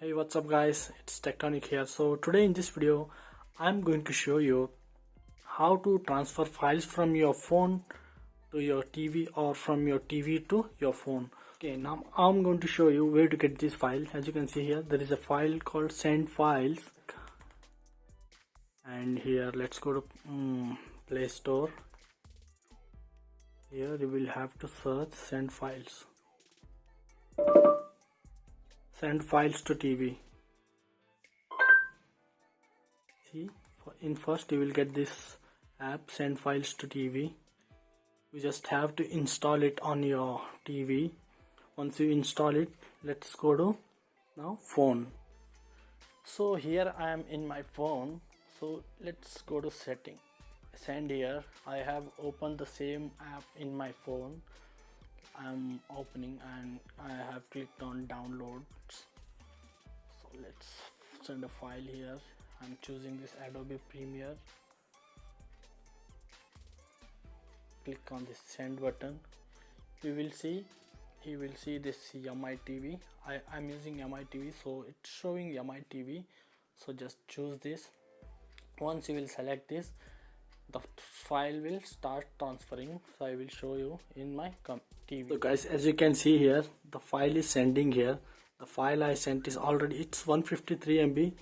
Hey, what's up guys, it's Tectonic here. So today in this video I'm going to show you how to transfer files from your phone to your TV or from your TV to your phone. Okay, now I'm going to show you where to get this file. As you can see here, there is a file called send files, and here let's go to Play Store. Here you will have to search send files to TV. See, in first you will get this app send files to TV. You just have to install it on your TV. Once you install it, let's go to now phone. So here I am in my phone, so let's go to setting, send. Here I have opened the same app in my phone. I'm opening and I have clicked on downloads. So let's send a file here. I'm choosing this Adobe Premiere. Click on this send button. You will see this MI TV. I'm using MI TV, so it's showing MI TV. So just choose this. Once you will select this, the file will start transferring. So I will show you in my TV. So guys, as you can see here, the file is sending here. The file I sent is already, it's 153 MB.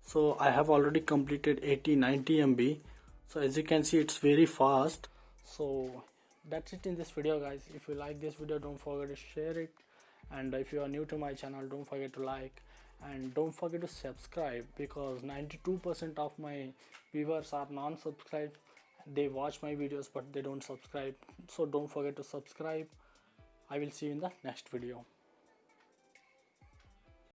So I have already completed 80-90 MB. So as you can see, it's very fast. So that's it in this video guys. If you like this video, don't forget to share it, and if you are new to my channel, don't forget to like and don't forget to subscribe, because 92% of my viewers are non-subscribed. They watch my videos but they don't subscribe, so don't forget to subscribe. I will see you in the next video.